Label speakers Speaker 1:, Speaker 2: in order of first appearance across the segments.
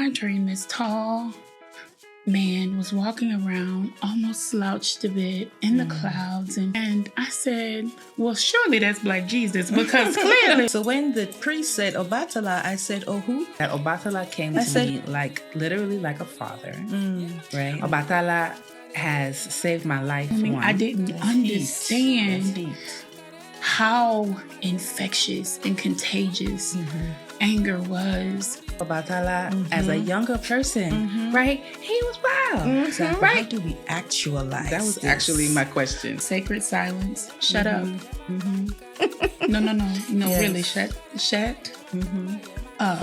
Speaker 1: my dream, this tall man was walking around, almost slouched a bit in the clouds. And I said, well, surely that's Black Jesus, because clearly.
Speaker 2: So when the priest said Obatala, I said, oh, who?
Speaker 3: That Obatala came to me literally like a father, right? Obatala has saved my life.
Speaker 1: I didn't understand how infectious and contagious anger was.
Speaker 3: Obatala, as a younger person, right? He was wild, right?
Speaker 2: How do we actualize
Speaker 3: That was
Speaker 2: this?
Speaker 3: actually my question.
Speaker 1: Sacred silence. Shut up. No,
Speaker 2: Yes.
Speaker 1: really, shut up.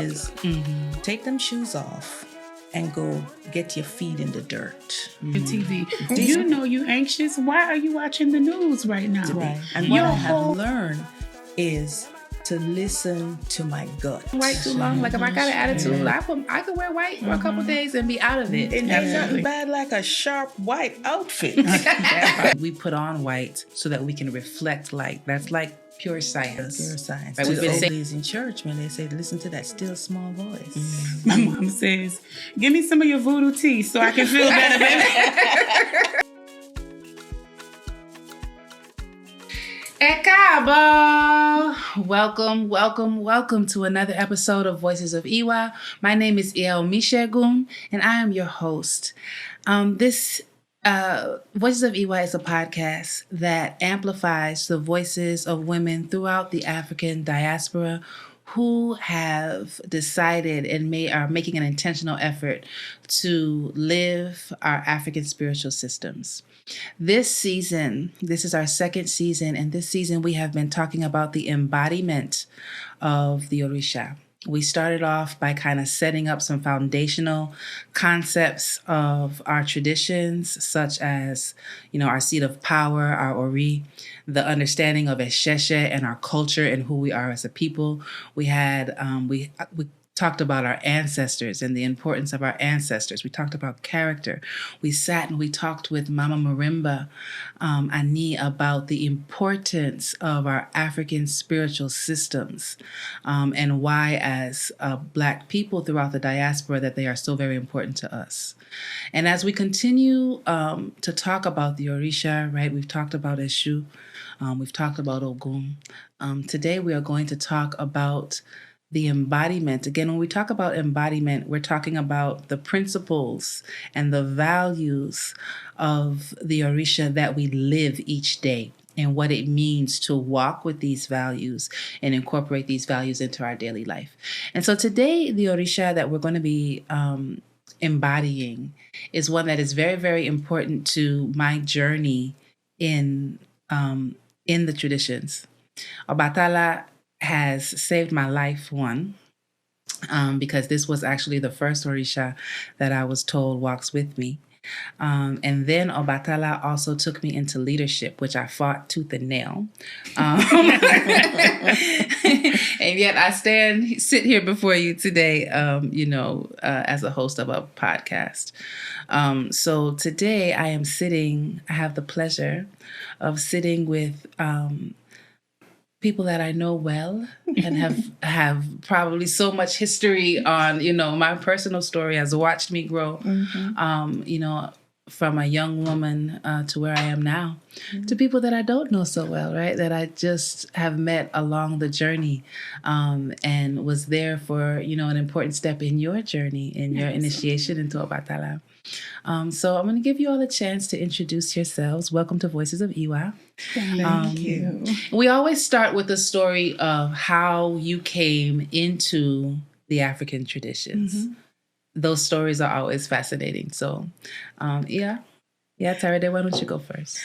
Speaker 2: Take them shoes off and go get your feet in the dirt.
Speaker 1: The TV. Do you know you anxious? Why are you watching the news right now?
Speaker 2: Right. And what I have learned is to listen to my gut.
Speaker 3: White too long. Like if I got an attitude, I could wear white for a couple days and be out of it.
Speaker 2: It ain't nothing bad like a sharp white outfit.
Speaker 3: We put on white so that we can reflect light. That's like pure science.
Speaker 2: Pure science.
Speaker 3: Right,
Speaker 2: To
Speaker 3: we've
Speaker 2: the
Speaker 3: been
Speaker 2: old
Speaker 3: saying-
Speaker 2: ladies in church when they say, listen to that still small voice.
Speaker 1: My mom says, give me some of your voodoo tea so I can feel better, baby.
Speaker 3: Ekabo! Welcome to another episode of Voices of IWA. My name is Iomi Shegun, and I am your host. This Voices of IWA is a podcast that amplifies the voices of women throughout the African diaspora who have decided and are making an intentional effort to live our African spiritual systems. This season, this is our second season, and this season we have been talking about the embodiment of the Orisa. We started off by kind of setting up some foundational concepts of our traditions, such as, our seat of power, our Ori, the understanding of Esheshe and our culture and who we are as a people. We had, we talked about our ancestors and the importance of our ancestors. We talked about character. We sat and we talked with Mama Marimba Ani about the importance of our African spiritual systems and why as Black people throughout the diaspora that they are so very important to us. And as we continue to talk about the Orisha, right, we've talked about Eshu, we've talked about Ogun. Today we are going to talk about the embodiment. Again, when we talk about embodiment, we're talking about the principles and the values of the Orisha that we live each day and what it means to walk with these values and incorporate these values into our daily life. And so today, the Orisha that we're going to be embodying is one that is very, very important to my journey in the traditions. Obatala has saved my life, because this was actually the first Orisha that I was told walks with me. And then Obatala also took me into leadership, which I fought tooth and nail. And yet I sit here before you today, as a host of a podcast. So today I have the pleasure of sitting with people that I know well and have probably so much history on, my personal story has watched me grow, from a young woman to where I am now, to people that I don't know so well, right? That I just have met along the journey and was there for, an important step in your journey, in your initiation into Obatala. So I'm going to give you all a chance to introduce yourselves. Welcome to Voices of IWA.
Speaker 1: Thank you.
Speaker 3: We always start with the story of how you came into the African traditions. Those stories are always fascinating. So, Tarade, why don't you go first?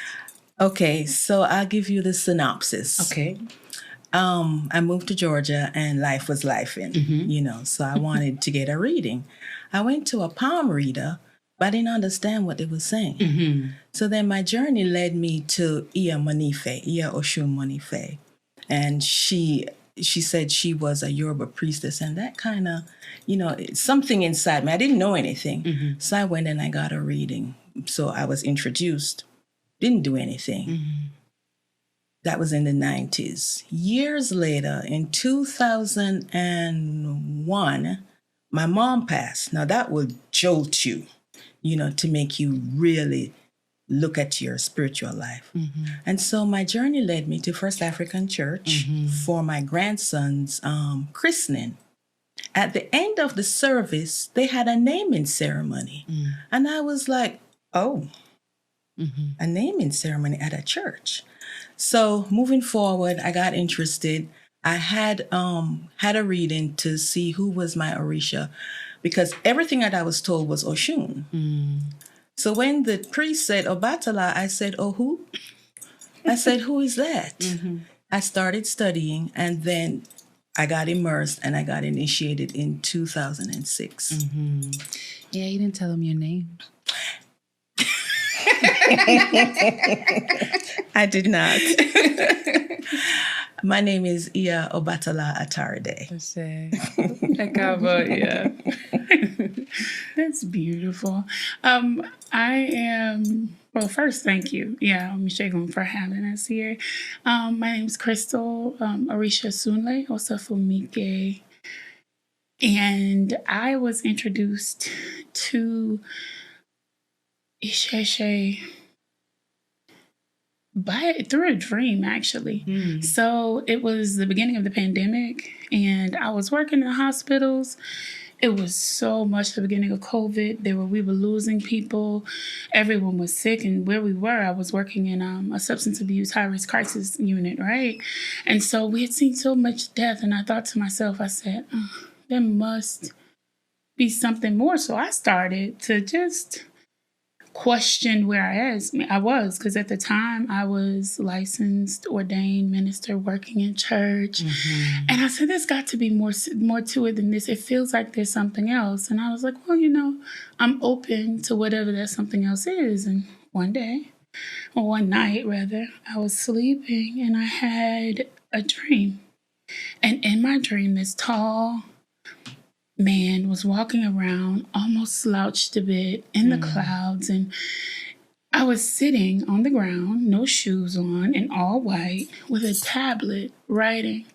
Speaker 2: Okay, so I'll give you the synopsis.
Speaker 3: Okay.
Speaker 2: I moved to Georgia and life was lifing, so I wanted to get a reading. I went to a palm reader, but I didn't understand what they were saying. So then my journey led me to Iya Oshun Monife. And she said she was a Yoruba priestess, and that kind of, something inside me. I didn't know anything. So I went and I got a reading. So I was introduced, didn't do anything. That was in the 90s. Years later, in 2001, my mom passed. Now that will jolt you, to make you really look at your spiritual life. And so my journey led me to First African Church for my grandson's christening. At the end of the service, they had a naming ceremony. And I was like, oh, a naming ceremony at a church. So moving forward, I got interested. I had a reading to see who was my Orisa, because everything that I was told was Oshun. So when the priest said Obatala, I said, oh, who? I said, who is that? I started studying, and then I got immersed and I got initiated in 2006.
Speaker 3: Yeah, you didn't tell him your name.
Speaker 2: I did not. My name is Iya Obatala Ataride.
Speaker 1: That's beautiful. First, thank you. Yeah, Mishegun, for having us here. My name is Crystal Orisha Sunle Osafumike. And I was introduced to Isheshe through a dream, actually. So it was the beginning of the pandemic, and I was working in the hospitals. It was so much the beginning of COVID. We were losing people. Everyone was sick, and where we were, I was working in a substance abuse high-risk crisis unit, right? And so we had seen so much death, and I thought to myself, I said, there must be something more. So I started to just question where I was, because at the time I was licensed, ordained minister working in church. And I said, there's got to be more to it than this. It feels like there's something else. And I was like, well, I'm open to whatever that something else is. And one night, I was sleeping and I had a dream. And in my dream, this tall man was walking around, almost slouched a bit in the clouds, and I was sitting on the ground, no shoes on, in all white, with a tablet writing.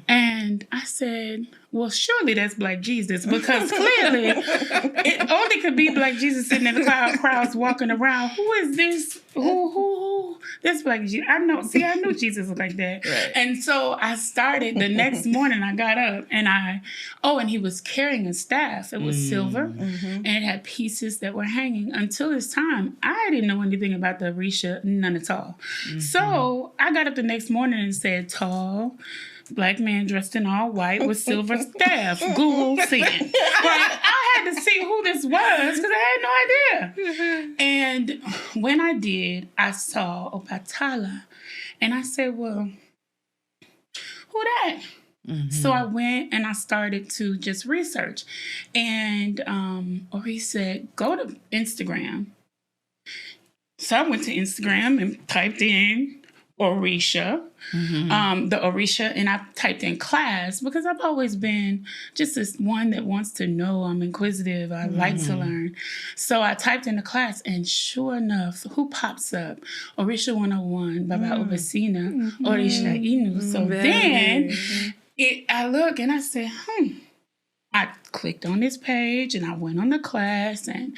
Speaker 1: And I said, well, surely that's Black Jesus, because clearly it only could be Black Jesus sitting in the crowds walking around. Who is this? Who? This Black Jesus. I knew Jesus was like that. Right. And so I started the next morning. I got up and and he was carrying a staff. It was silver and it had pieces that were hanging. Until this time, I didn't know anything about the Orisa, none at all. So I got up the next morning and said, tall Black man dressed in all white with silver staff. Google seeing. I had to see who this was because I had no idea. And when I did, I saw Obatala. And I said, well, who that? So I went and I started to just research. And Orisa said, go to Instagram. So I went to Instagram and typed in Orisa, the Orisa, and I typed in class because I've always been just this one that wants to know. I'm inquisitive. I like to learn. So I typed in the class, and sure enough, who pops up? Orisa 101, Baba Obasina, Orisa Inu. So then I look and I said, I clicked on this page and I went on the class and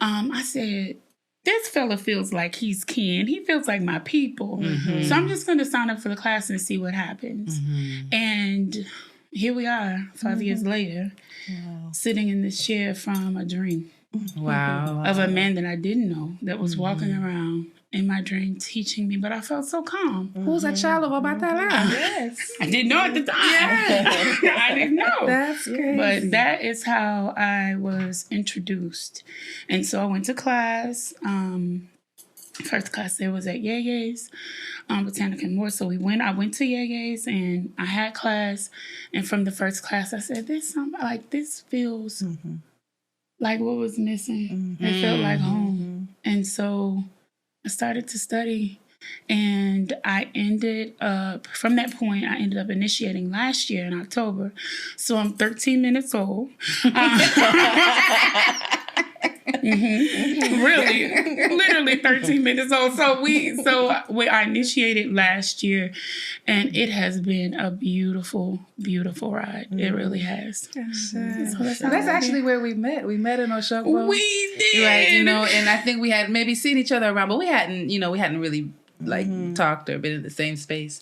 Speaker 1: I said, this fella feels like he's kin. He feels like my people. So I'm just going to sign up for the class and see what happens. And here we are, 5 years later, sitting in this chair from a dream. Of a man that I didn't know that was walking around in my dream teaching me, but I felt so calm.
Speaker 3: Who's a child of Obatala?
Speaker 2: Yes.
Speaker 1: I didn't know at the time. I didn't know.
Speaker 3: That's crazy.
Speaker 1: But that is how I was introduced. And so I went to class. First class there was at Yeye's, Botanic and More. So I went to Yeye's and I had class. And from the first class, I said, this feels like what was missing. It felt like home. And so I started to study, and I ended up, from that point, I ended up initiating last year in October. So I'm 13 minutes old. Really, literally 13 minutes old. So I initiated last year, and it has been a beautiful, beautiful ride. It really has.
Speaker 3: That's actually where we met. We met in Oshogbo.
Speaker 1: We did,
Speaker 3: right? And I think we had maybe seen each other around, but we hadn't really talked or been in the same space.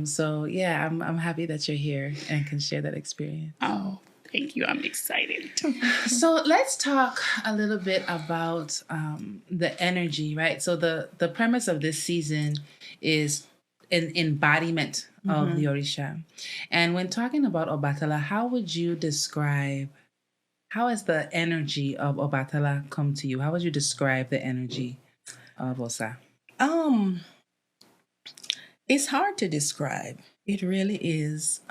Speaker 3: So yeah, I'm happy that you're here and can share that experience.
Speaker 1: Oh. Thank you. I'm excited.
Speaker 3: So let's talk a little bit about the energy, right? So the premise of this season is an embodiment of the Orisa. And when talking about Obatala, how has the energy of Obatala come to you? How would you describe the energy of Osa?
Speaker 2: It's hard to describe. It really is.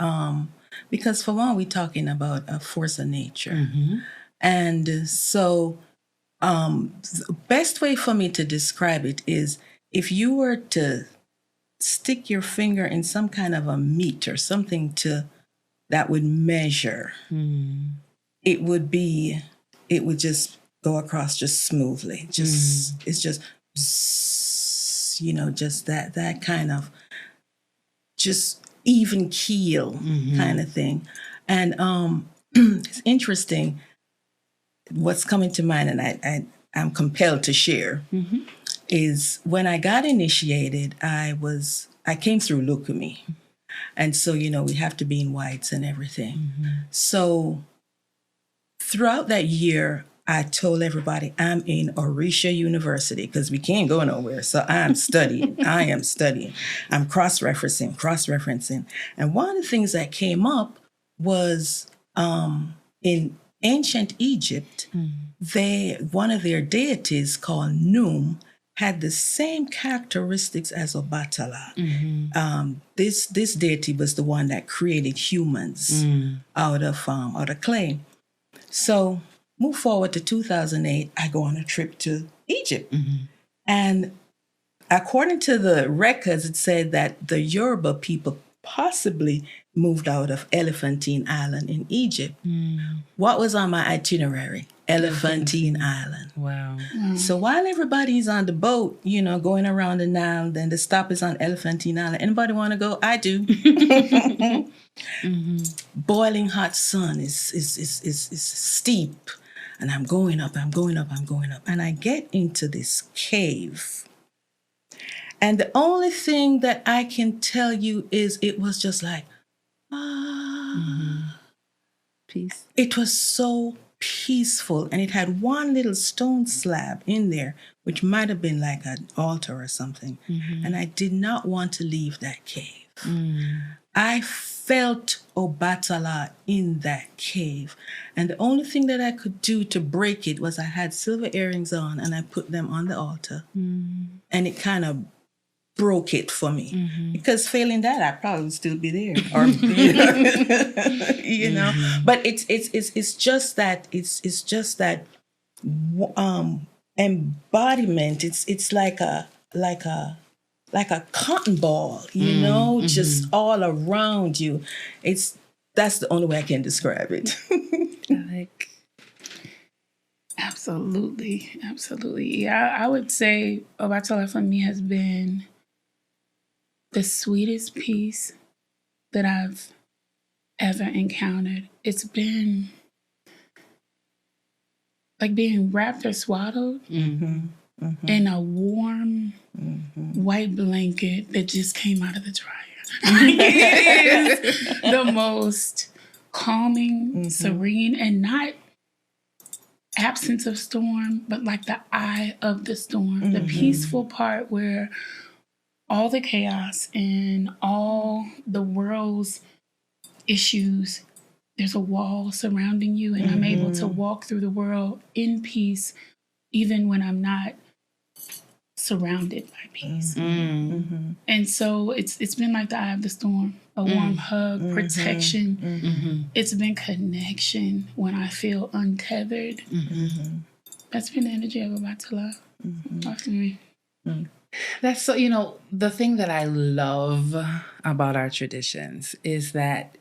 Speaker 2: Because for one, we're talking about a force of nature. And so the best way for me to describe it is if you were to stick your finger in some kind of a meter, something that would measure, it would just go across just smoothly. It's just, just that kind of just even keel kind of thing. And it's interesting what's coming to mind, and I'm compelled to share, is when I got initiated, I came through leukemia. And so, we have to be in whites and everything. So throughout that year, I told everybody I'm in Orisa University because we can't go nowhere. So I'm studying. I am studying. I'm cross-referencing. And one of the things that came up was in ancient Egypt, one of their deities called Num had the same characteristics as Obatala. This deity was the one that created humans out of clay. So move forward to 2008, I go on a trip to Egypt. And according to the records, it said that the Yoruba people possibly moved out of Elephantine Island in Egypt. What was on my itinerary? Elephantine Island.
Speaker 3: Wow.
Speaker 2: So while everybody's on the boat, going around the Nile, then the stop is on Elephantine Island. Anybody want to go? I do. Boiling hot sun is steep. And I'm going up. And I get into this cave. And the only thing that I can tell you is it was just like,
Speaker 3: Peace.
Speaker 2: It was so peaceful. And it had one little stone slab in there, which might have been like an altar or something. And I did not want to leave that cave. I felt Obatala in that cave. And the only thing that I could do to break it was I had silver earrings on and I put them on the altar. And it kind of broke it for me. Because failing that, I'd probably still be there. Or, But it's just that embodiment. It's like a cotton ball, just all around you. That's the only way I can describe it.
Speaker 1: Absolutely. Yeah, I would say Obatala for me has been the sweetest piece that I've ever encountered. It's been like being wrapped or swaddled in a warm white blanket that just came out of the dryer. It is the most calming, serene, and not absence of storm, but like the eye of the storm, the peaceful part where all the chaos and all the world's issues, there's a wall surrounding you, and I'm able to walk through the world in peace, even when I'm not surrounded by peace. And so it's been like the eye of the storm, a warm hug, protection. It's been connection when I feel untethered. That's been the energy of Obatala for me.
Speaker 3: That's so, the thing that I love about our traditions is that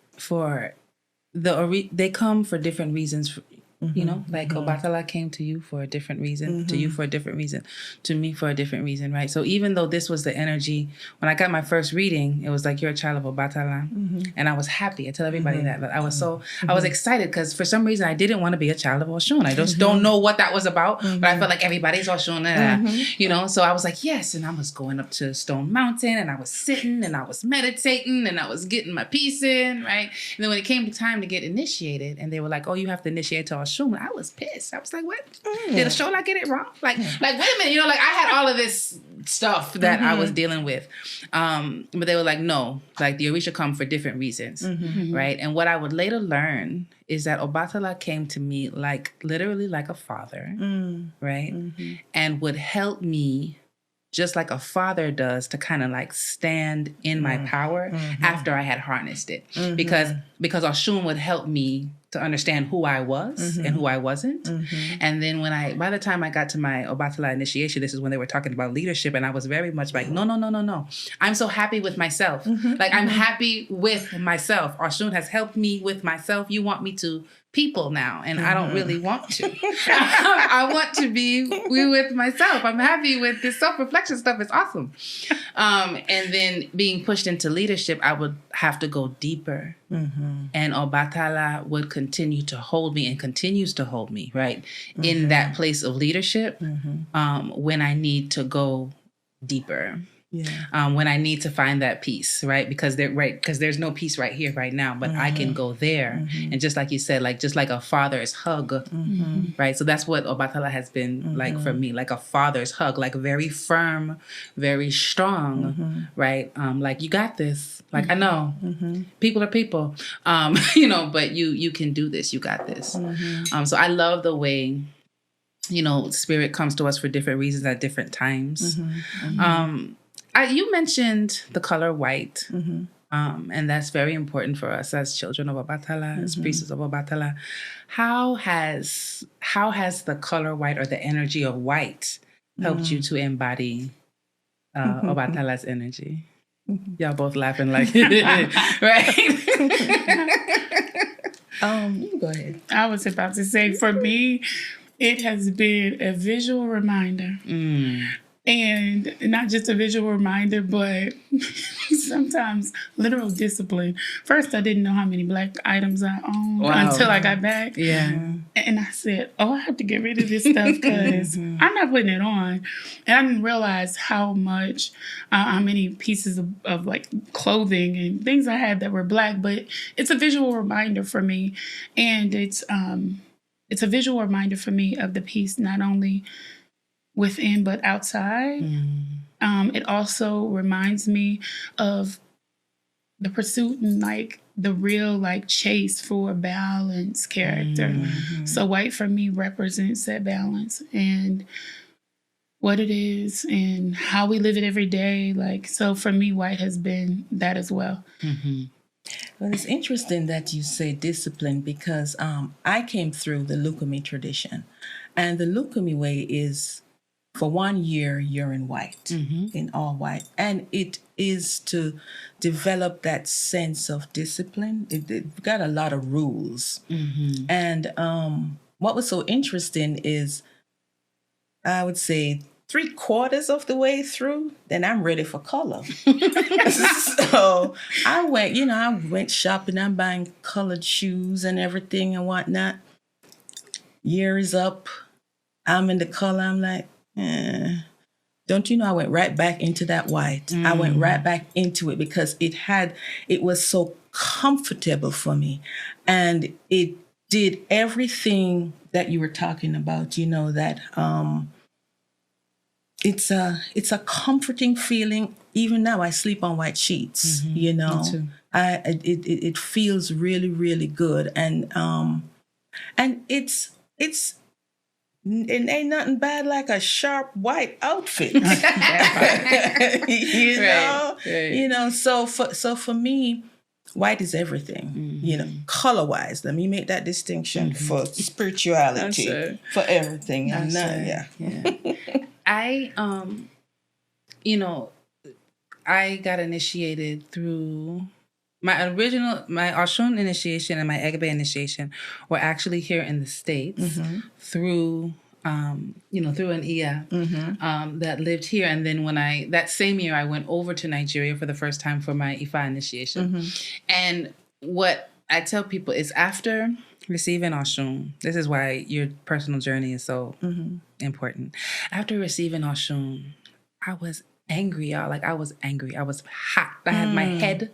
Speaker 3: they come for different reasons You know, like Obatala came to you for a different reason, to you for a different reason, to me for a different reason, right? So even though this was the energy, when I got my first reading, it was like, you're a child of Obatala. And I was happy. I tell everybody that. But I was I was excited because for some reason I didn't want to be a child of Oshun. I just don't know what that was about, but I felt like everybody's Oshun, you know? So I was like, yes. And I was going up to Stone Mountain and I was sitting and I was meditating and I was getting my peace in, right? And then when it came time to get initiated and they were like, oh, you have to initiate to Oshun, I was pissed. I was like, what? Did a show get it wrong? Like, wait a minute, you know, like I had all of this stuff that I was dealing with. But they were like, no, like the Orisa come for different reasons, right? And what I would later learn is that Obatala came to me like literally like a father, right? And would help me just like a father does to kind of like stand in my power after I had harnessed it. Because Oshun would help me to understand who I was and who I wasn't. And then by the time I got to my Obatala initiation, this is when they were talking about leadership. And I was very much like, no. I'm so happy with myself. Like I'm happy with myself. Oshun has helped me with myself. You want me to people now, and I don't really want to. I want to be with myself. I'm happy with this self-reflection stuff. It's awesome. And then being pushed into leadership, I would have to go deeper. And Obatala would continue to hold me and continues to hold me, right? In that place of leadership when I need to go deeper. Yeah. When I need to find that peace, right? Because there's no peace right here, right now, but I can go there. And just like you said, like just like a father's hug, right? So that's what Obatala has been like for me, like a father's hug, like very firm, very strong, right? Like you got this. Like I know people are people, you know, but you can do this. You got this. So I love the way, you know, spirit comes to us for different reasons at different times. You mentioned the color white, and that's very important for us as children of Obatala, as priests of Obatala. How has the color white or the energy of white helped you to embody Obatala's energy? Y'all both laughing like, right?
Speaker 2: You go ahead.
Speaker 1: I was about to say, for me, it has been a visual reminder. And not just a visual reminder, but sometimes literal discipline. First, I didn't know how many black items I owned until I got back. Yeah. And I said, I have to get rid of this stuff because I'm not putting it on. And I didn't realize how many pieces of like clothing and things I had that were black. But it's a visual reminder for me. And it's a visual reminder for me of the peace, not only within but outside. It also reminds me of the pursuit and like the real like chase for balanced character. So white for me represents that balance and what it is and how we live it every day. Like, so for me, white has been that as well.
Speaker 2: Well, it's interesting that you say discipline because I came through the Lukumi tradition, and the Lukumi way is for 1 year, you're in white, in all white. And it is to develop that sense of discipline. It got a lot of rules. And what was so interesting is, I would say, 3/4 of the way through, then I'm ready for color. So I went shopping. I'm buying colored shoes and everything and whatnot. Year is up. I'm in the color. I'm like, don't you know, I went right back into that white. I went right back into it because it was so comfortable for me. And it did everything that you were talking about, you know, that it's a comforting feeling. Even now I sleep on white sheets, you know. Me too. It feels really, really good. And it ain't nothing bad like a sharp white outfit. You know? Right. You know, so for me, white is everything, you know, color-wise. Let me make that distinction for spirituality, for everything.
Speaker 3: I, you know, I got initiated through my Oshun initiation and my Egbe initiation were actually here in the States through through an Iya that lived here. And then that same year, I went over to Nigeria for the first time for my Ifa initiation. And what I tell people is after receiving Oshun, this is why your personal journey is so important. After receiving Oshun, I was angry, y'all. Like, I was angry. I was hot. I had my head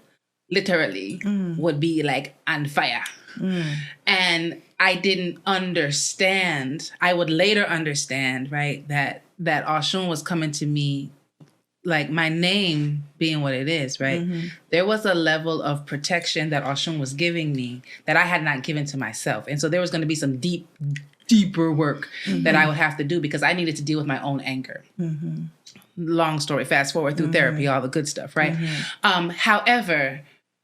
Speaker 3: literally would be like on fire. And I didn't understand. I would later understand, right, that Oshun was coming to me, like my name being what it is, right? There was a level of protection that Oshun was giving me that I had not given to myself. And so there was going to be some deeper work that I would have to do because I needed to deal with my own anger. Long story, fast forward through therapy, all the good stuff, right? However,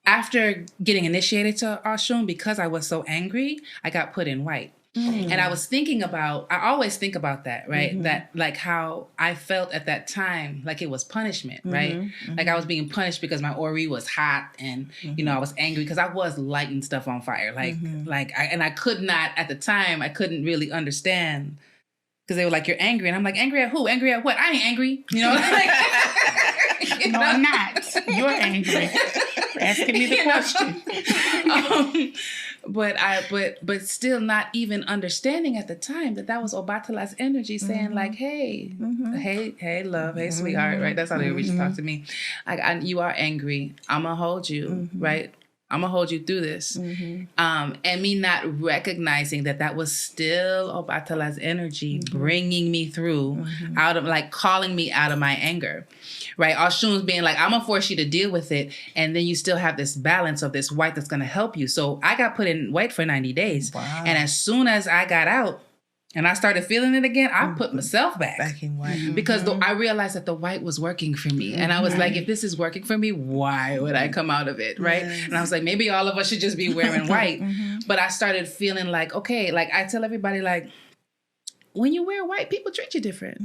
Speaker 3: after getting initiated to Oshun, because I was so angry, I got put in white. And I always think about that, right? That like how I felt at that time, like it was punishment, right? Like I was being punished because my Ori was hot and, I was angry because I was lighting stuff on fire. I could not, at the time, I couldn't really understand because they were like, you're angry. And I'm like, angry at who? Angry at what? I ain't angry.
Speaker 1: No, I'm not. You're angry. Asking me the question.
Speaker 3: But still not even understanding at the time that was Obatala's energy saying like, hey, hey, love, hey, sweetheart, right? That's how they reach to talk to me. Like, you are angry. I'm going to hold you, right? I'm going to hold you through this. And me not recognizing that was still Obatala's energy bringing me through out of, like, calling me out of my anger, right? Oshun's being like, I'm going to force you to deal with it. And then you still have this balance of this white that's going to help you. So I got put in white for 90 days. Wow. And as soon as I got out, and I started feeling it again, I put myself back
Speaker 2: in white.
Speaker 3: Because I realized that the white was working for me. And I was like, if this is working for me, why would I come out of it, right? Yes. And I was like, maybe all of us should just be wearing white. But I started feeling like, okay, like I tell everybody, like, when you wear white, people treat you different.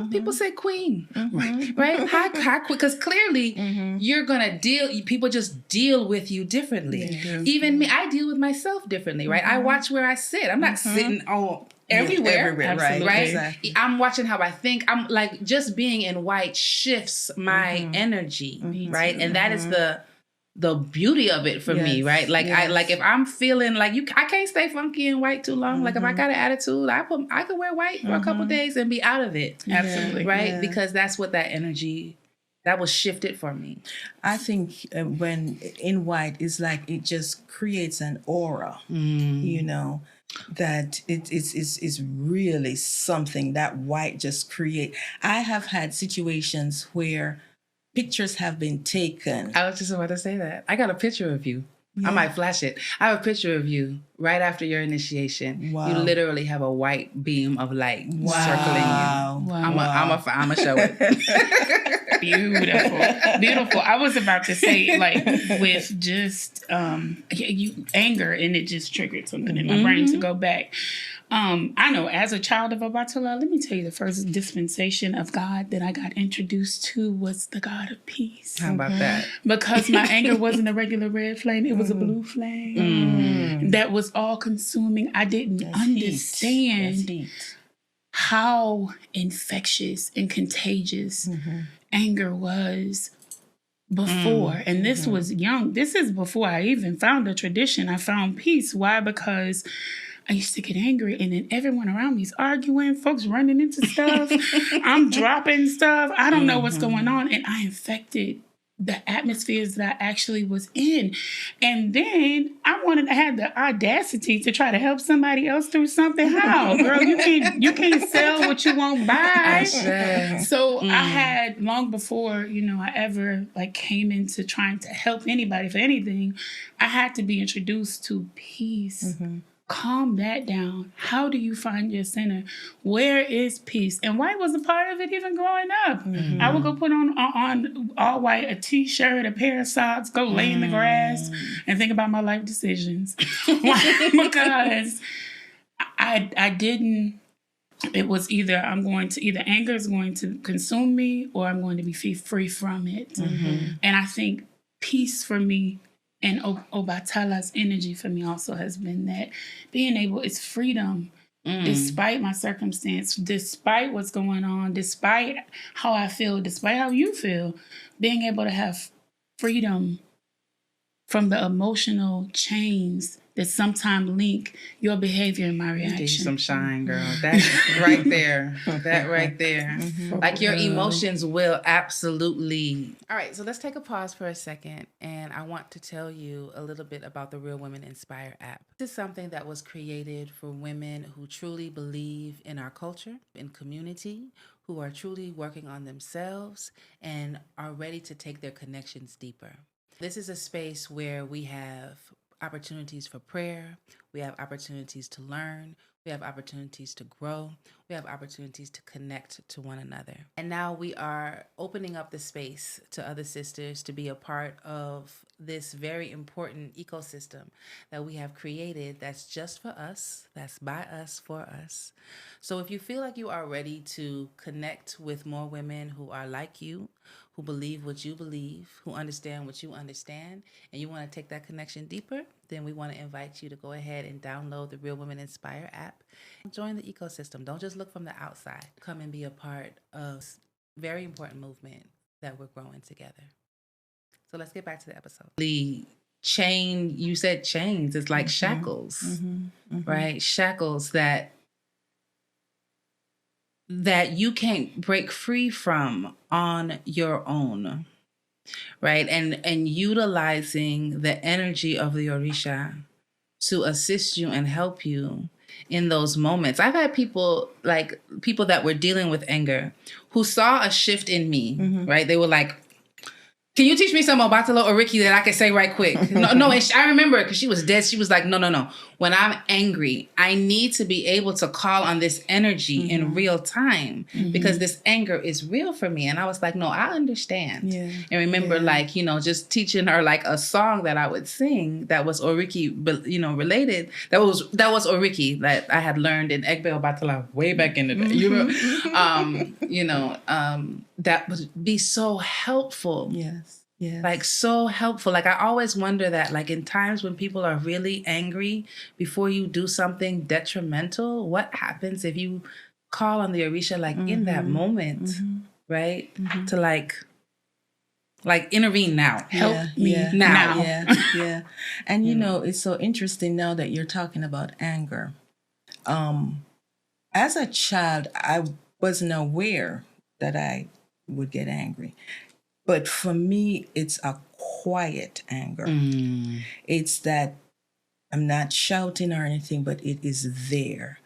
Speaker 3: People say queen, right? Hi, because clearly you're going to people just deal with you differently. Even me, I deal with myself differently, right? I watch where I sit. I'm not sitting everywhere, right? Exactly. I'm watching how I think. I'm like, just being in white shifts my energy, right? And that is the beauty of it for me, right? Like if I'm feeling like I can't stay funky and white too long. Like if I got an attitude, I could wear white for a couple days and be out of it. Absolutely, right? Because that's what that energy that was shifted for me.
Speaker 2: I think when in white, it's like it just creates an aura, that it's really something that white just create. I have had situations where pictures have been taken.
Speaker 3: I was just about to say that. I got a picture of you. Yeah. I might flash it. I have a picture of you right after your initiation. Wow. You literally have a white beam of light circling you. Wow. I'm going to show it.
Speaker 1: Beautiful. I was about to say, like, with just anger, and it just triggered something in my brain to go back. I know as a child of Obatala, let me tell you, the first dispensation of God that I got introduced to was the God of peace.
Speaker 3: How about that?
Speaker 1: Because my anger wasn't a regular red flame. It was a blue flame that was all consuming. I didn't understand how infectious and contagious anger was before. And this was young. This is before I even found a tradition. I found peace. Why? Because I used to get angry, and then everyone around me is arguing, folks running into stuff. I'm dropping stuff. I don't know what's going on. And I infected the atmospheres that I actually was in. And then I had the audacity to try to help somebody else through something. How? Girl, you can't sell what you won't buy. So I had, long before, I ever came into trying to help anybody for anything, I had to be introduced to peace. Calm that down. How do you find your center? Where is peace? And white was a part of it even growing up. I would go put on all white, a t-shirt, a pair of socks, go lay in the grass and think about my life decisions. Because I didn't, it was either anger is going to consume me or I'm going to be free from it. And I think peace for me, and Obatala's energy for me also has been that being able, it's freedom. Despite my circumstance, despite what's going on, despite how I feel, despite how you feel, being able to have freedom from the emotional chains that sometimes link your behavior and my reaction.
Speaker 3: Give you some shine, girl. That's right there. That right there. Like your emotions will absolutely. All right, so let's take a pause for a second. And I want to tell you a little bit about the Real Women Inspire app. This is something that was created for women who truly believe in our culture, in community, who are truly working on themselves and are ready to take their connections deeper. This is a space where we have opportunities for prayer, we have opportunities to learn, we have opportunities to grow, we have opportunities to connect to one another. And now we are opening up the space to other sisters to be a part of this very important ecosystem that we have created that's just for us, that's by us, for us. So if you feel like you are ready to connect with more women who are like you, who believe what you believe, who understand what you understand, and you want to take that connection deeper, then we want to invite you to go ahead and download the Real Women Inspire app. Join the ecosystem. Don't just look from the outside. Come and be a part of this very important movement that we're growing together. So let's get back to the episode. The chain, you said chains, it's like shackles, right? Shackles that you can't break free from on your own, right? And utilizing the energy of the Orisa to assist you and help you in those moments. I've had people that were dealing with anger who saw a shift in me, right? They were like, can you teach me some Obatala or Ricky that I can say right quick? No, I remember because she was dead. She was like, no. When I'm angry, I need to be able to call on this energy in real time because this anger is real for me. And I was like, no, I understand. Yeah. And remember, just teaching her like a song that I would sing that was Oriki, related. That was Oriki that I had learned in Egbe Obatala way back in the day. That would be so helpful.
Speaker 2: Yes.
Speaker 3: Like so helpful. Like I always wonder that, like in times when people are really angry, before you do something detrimental, what happens if you call on the Orisa in that moment, right? To like intervene now. Help me now.
Speaker 2: Yeah. And it's so interesting now that you're talking about anger. As a child, I wasn't aware that I would get angry. But for me, it's a quiet anger. It's that I'm not shouting or anything, but it is there.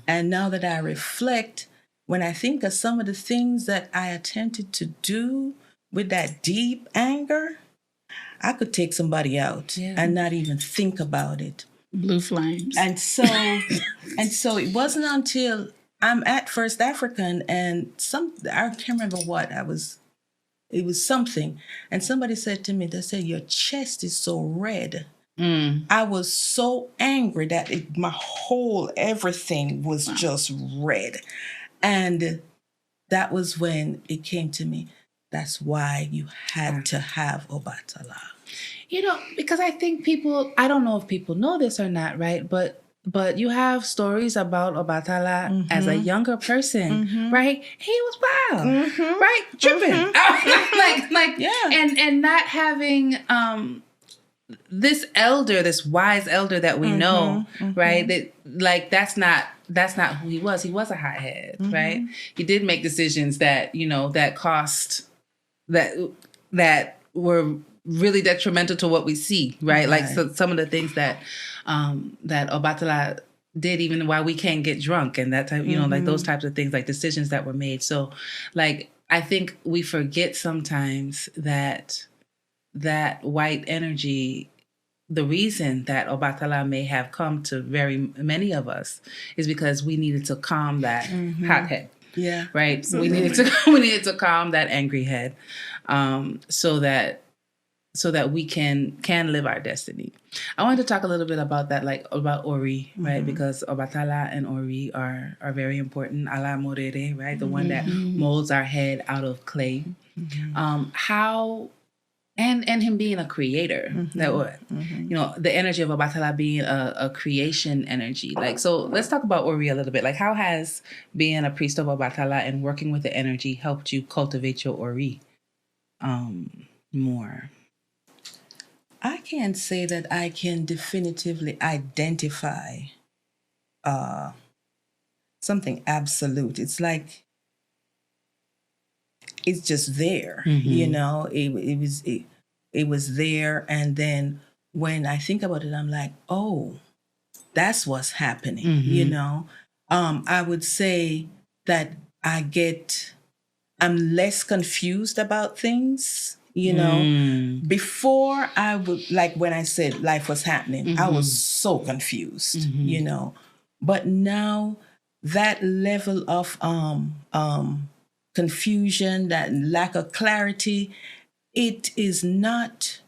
Speaker 2: And now that I reflect, when I think of some of the things that I attempted to do with that deep anger, I could take somebody out and not even think about it.
Speaker 1: Blue flames.
Speaker 2: And so it wasn't until I'm at First African and I can't remember what it was something. And somebody said to me, they said, your chest is so red. I was so angry that everything was just red. And that was when it came to me. That's why you had to have Obatala.
Speaker 3: Because I think I don't know if people know this or not, right? But you have stories about Obatala as a younger person, right? He was wild, right? Tripping. And not having this wise elder that we know, right? That that's not who he was. He was a hothead, right? He did make decisions that, that cost that were really detrimental to what we see, right? Like some of the things that Obatala did, even while we can't get drunk and that type, like those types of things, like decisions that were made. So like, I think we forget sometimes that white energy, the reason that Obatala may have come to very many of us is because we needed to calm that hothead.
Speaker 2: Yeah.
Speaker 3: Right. Absolutely. We needed to calm that angry head, so that we can live our destiny. I wanted to talk a little bit about that, like about Ori, right? Because Obatala and Ori are very important. Ala Morere, right? The one that molds our head out of clay. How and him being a creator. That you know, the energy of Obatala being a creation energy. Like, so let's talk about Ori a little bit. Like, how has being a priest of Obatala and working with the energy helped you cultivate your Ori more?
Speaker 2: I can't say that I can definitively identify something absolute. It's like it's just there, you know. It was there, and then when I think about it, I'm like, oh, that's what's happening, you know. I would say that I'm less confused about things, you know. Before, I would, like when I said life was happening, I was so confused, you know. But now that level of confusion, that lack of clarity, it is not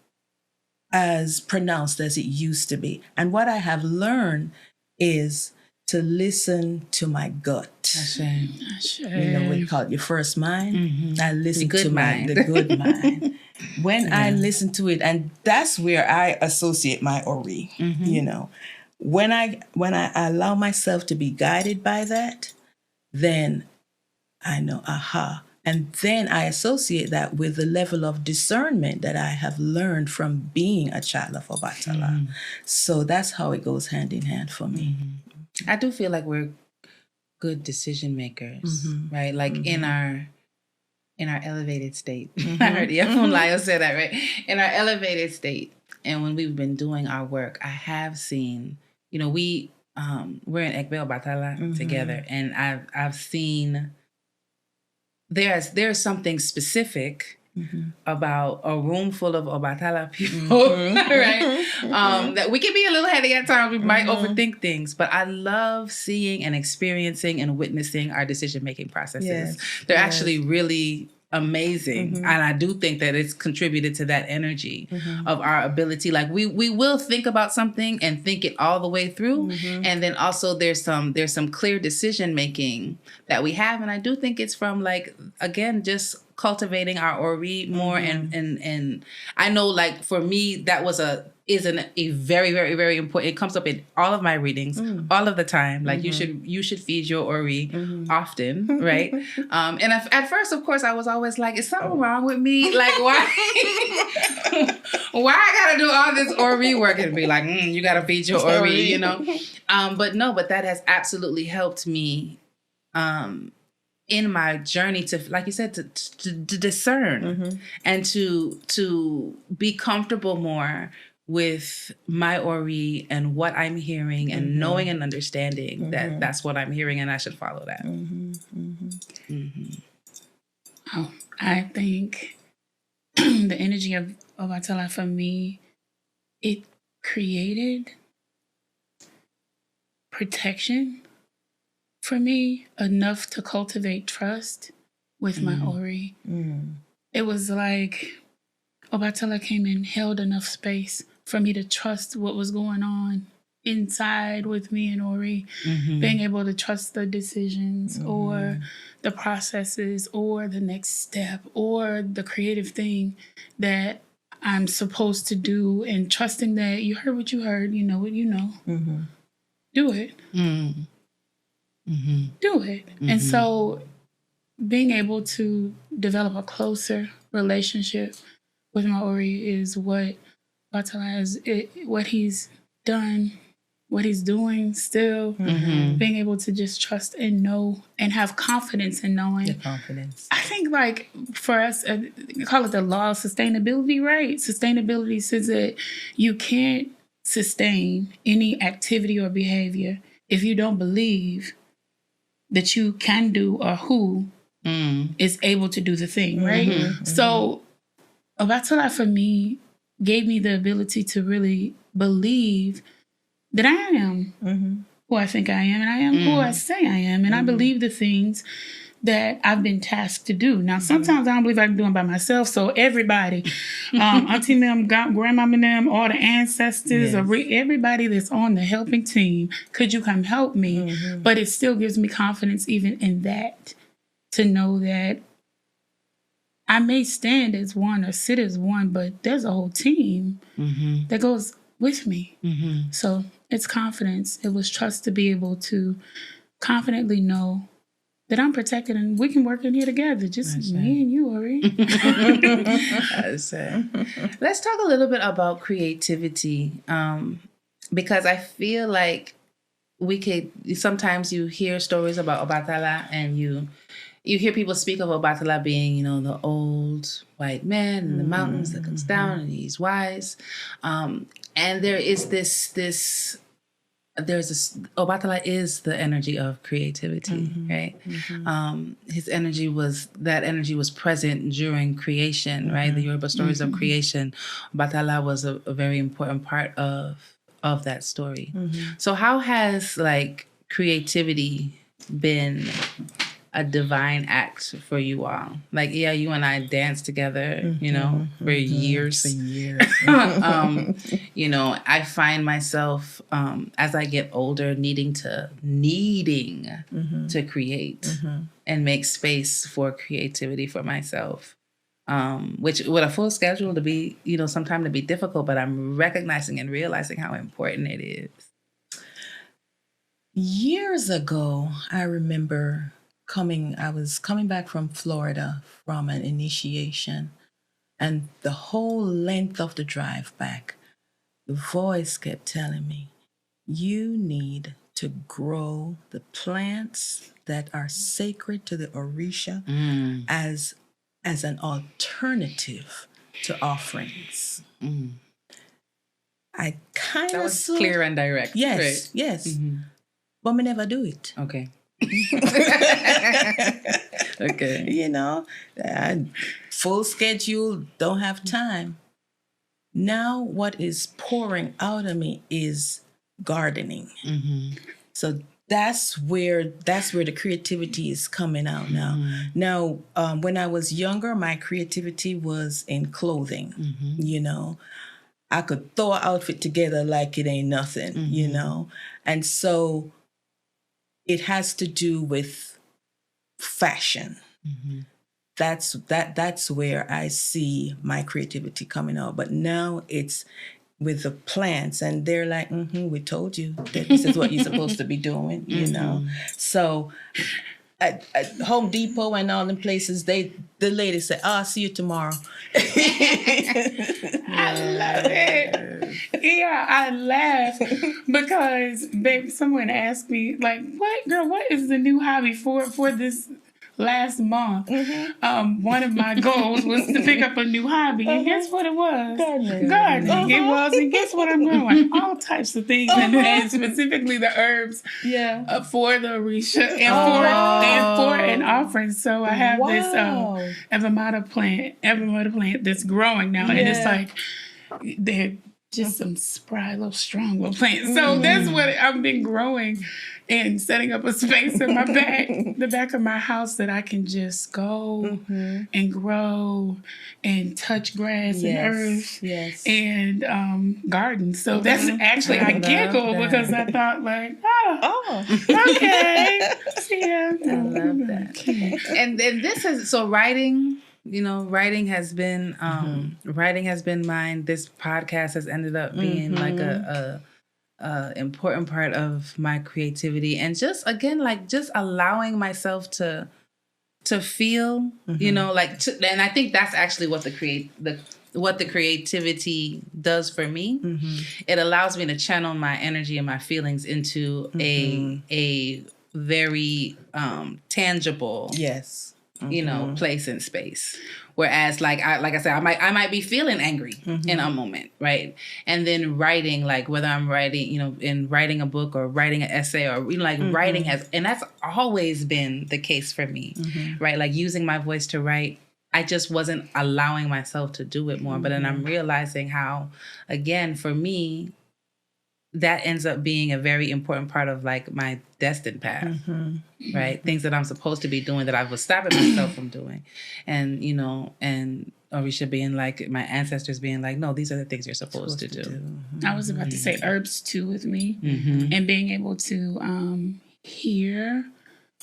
Speaker 2: as pronounced as it used to be. And what I have learned is to listen to my gut. You know, we call it your first mind. I listen to the good mind. When I listen to it, and that's where I associate my Ori, you know. When I allow myself to be guided by that, then I know, aha. And then I associate that with the level of discernment that I have learned from being a child of Obatala. So that's how it goes hand in hand for me.
Speaker 3: I do feel like we're good decision makers, right? Like in our elevated state. I heard Layo say that, right? In our elevated state. And when we've been doing our work, I have seen, you know, we're in Ekbe Obatala together, and I've seen there's something specific about a room full of Obatala people, right? That we can be a little heady at times. We might overthink things, but I love seeing and experiencing and witnessing our decision-making processes. They're actually really amazing. And I do think that it's contributed to that energy of our ability. Like we will think about something and think it all the way through. And then also there's some clear decision making that we have. And I do think it's from, like, again, just cultivating our Ori more. And I know, like, for me, that was a very, very, very important. It comes up in all of my readings, all of the time. Like, you should feed your Ori often, right? And at first, of course, I was always like, is something wrong with me? Like, why I gotta do all this Ori work? And be like, you gotta feed your Ori, you know? But that has absolutely helped me in my journey to, like you said, to discern and to be comfortable more with my Ori and what I'm hearing and knowing and understanding that that's what I'm hearing and I should follow that.
Speaker 1: Oh, I think the energy of Obatala, for me, it created protection for me enough to cultivate trust with my Ori. It was like Obatala came and held enough space for me to trust what was going on inside with me and Ori, being able to trust the decisions or the processes or the next step or the creative thing that I'm supposed to do, and trusting that you heard what you heard, you know what you know. Do it. Do it. And so being able to develop a closer relationship with my Ori is what Obatala is, what he's done, what he's doing still. Being able to just trust and know and have confidence in knowing.
Speaker 2: The confidence.
Speaker 1: I think, like, for us, call it the law of sustainability, right? Sustainability says that you can't sustain any activity or behavior if you don't believe that you can do or who is able to do the thing, right? So Obatala, for me, gave me the ability to really believe that I am who I think I am, and I am who I say I am, and I believe the things that I've been tasked to do. Now, sometimes I don't believe I can do them by myself, so everybody, auntie them, grandmama them, all the ancestors, everybody that's on the helping team, could you come help me? But it still gives me confidence even in that, to know that I may stand as one or sit as one, but there's a whole team that goes with me. So it's confidence. It was trust to be able to confidently know that I'm protected and we can work in here together. Just me and you, Ori.
Speaker 3: Let's talk a little bit about creativity, because I feel like sometimes you hear stories about Obatala and you hear people speak of Obatala being, the old white man in the mountains that comes down and he's wise. And there is Obatala is the energy of creativity, right? His energy was present during creation, right? The Yoruba stories of creation. Obatala was a very important part of that story. So how has creativity been a divine act for you all? You and I danced together, for years. I find myself as I get older needing to create and make space for creativity for myself. Which with a full schedule to be, sometime to be difficult, but I'm recognizing and realizing how important it is.
Speaker 2: Years ago, I remember I was coming back from Florida from an initiation, and the whole length of the drive back, the voice kept telling me, you need to grow the plants that are sacred to the Orisa as an alternative to offerings. I kind of
Speaker 3: clear and direct.
Speaker 2: Yes,
Speaker 3: right?
Speaker 2: Yes. But me never do it.
Speaker 3: Okay.
Speaker 2: Full schedule, don't have time. Now what is pouring out of me is gardening. So that's where the creativity is coming out now. Now, when I was younger, my creativity was in clothing. I could throw an outfit together like it ain't nothing, and so it has to do with fashion. That's where I see my creativity coming out. But now it's with the plants, and they're like, we told you that this is what you're supposed to be doing, So at Home Depot and all them places, the lady said, I'll see you tomorrow.
Speaker 1: I love it. Yeah, I laugh because, babe, someone asked me, what is the new hobby for this last month? One of my goals was to pick up a new hobby, and guess what it was? Gardening. It was, and guess what I'm growing? All types of things, and specifically the herbs for the Orisa and for an offering. So I have this Obatala plant that's growing now, and it's like they're just some spry, little strong little plants. So that's what I've been growing and setting up a space in the back of my house that I can just go and grow and touch grass and earth and garden. So that's actually, I giggle because I thought okay. Yeah.
Speaker 3: I love that. And this is, so writing, writing has been mine. This podcast has ended up being like a important part of my creativity, and just allowing myself to feel, and I think that's actually what the creativity does for me. It allows me to channel my energy and my feelings into a very tangible place and space. Whereas like I said, I might be feeling angry in a moment, right? And then writing, whether I'm writing, in writing a book or writing an essay or writing and that's always been the case for me, right? Like using my voice to write, I just wasn't allowing myself to do it more. But then I'm realizing how, again, for me, that ends up being a very important part of my destined path, right? Things that I'm supposed to be doing that I was stopping myself from doing. And, and Orisa being my ancestors being no, these are the things you're supposed to do.
Speaker 1: I was about to say herbs too with me, and being able to hear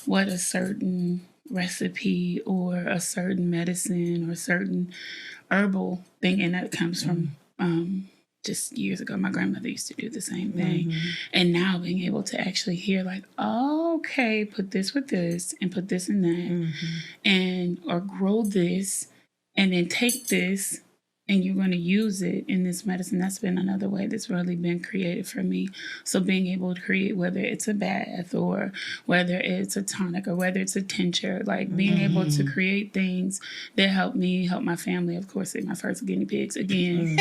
Speaker 1: what a certain recipe or a certain medicine or a certain herbal thing, and that comes from just years ago. My grandmother used to do the same thing, and now being able to actually hear like, oh, okay, put this with this and put this in that, and or grow this, and then take this. And you're going to use it in this medicine. That's been another way that's really been created for me. So being able to create, whether it's a bath or whether it's a tonic or whether it's a tincture, like being able to create things that help me, help my family. Of course, they're my first guinea pigs. Again,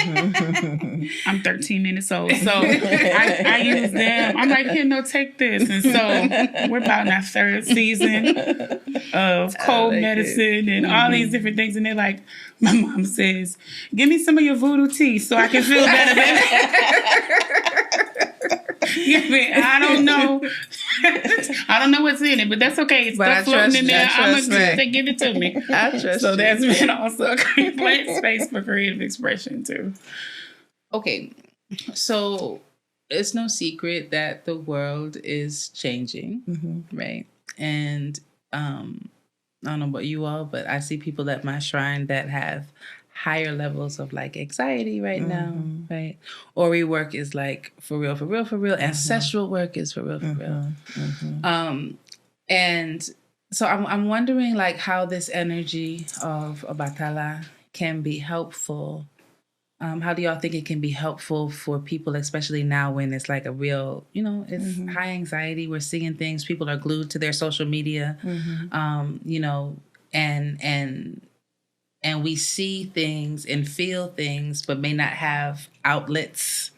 Speaker 1: I'm 13 minutes old. So I use them. I'm like, here, no, take this. And so we're about in our third season of cold medicine and all these different things. And they're like, my mom says, give me some of your voodoo tea so I can feel better, baby. I don't know. I don't know what's in it, but that's okay. It's stuff floating in there. I'm going to give it to me.
Speaker 3: I trust
Speaker 1: so that's been also a great space for creative expression, too.
Speaker 3: Okay. So it's no secret that the world is changing, right? And I don't know about you all, but I see people at my shrine that have higher levels of like anxiety right now, right? Ori work is like for real, for real, for real. Ancestral work is for real, for real. And so I'm wondering like how this energy of Obatala can be helpful. How do y'all think it can be helpful for people, especially now when it's like a real, it's high anxiety. We're seeing things. People are glued to their social media, and we see things and feel things, but may not have outlets,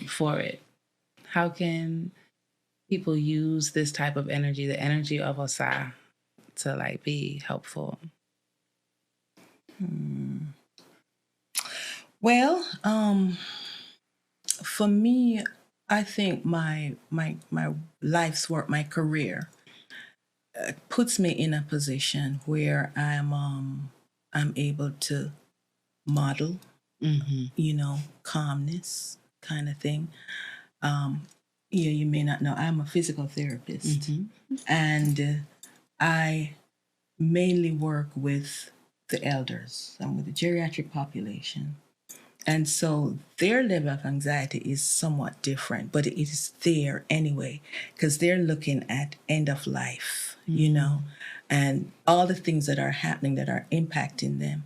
Speaker 3: for it. How can people use this type of energy, the energy of Osa, to like be helpful?
Speaker 2: Well, for me, I think my life's work, my career, puts me in a position where I'm able to model, calmness kind of thing. You may not know, I'm a physical therapist, and I mainly work with the elders. I'm with the geriatric population. And so their level of anxiety is somewhat different, but it is there anyway, because they're looking at end of life, and all the things that are happening that are impacting them.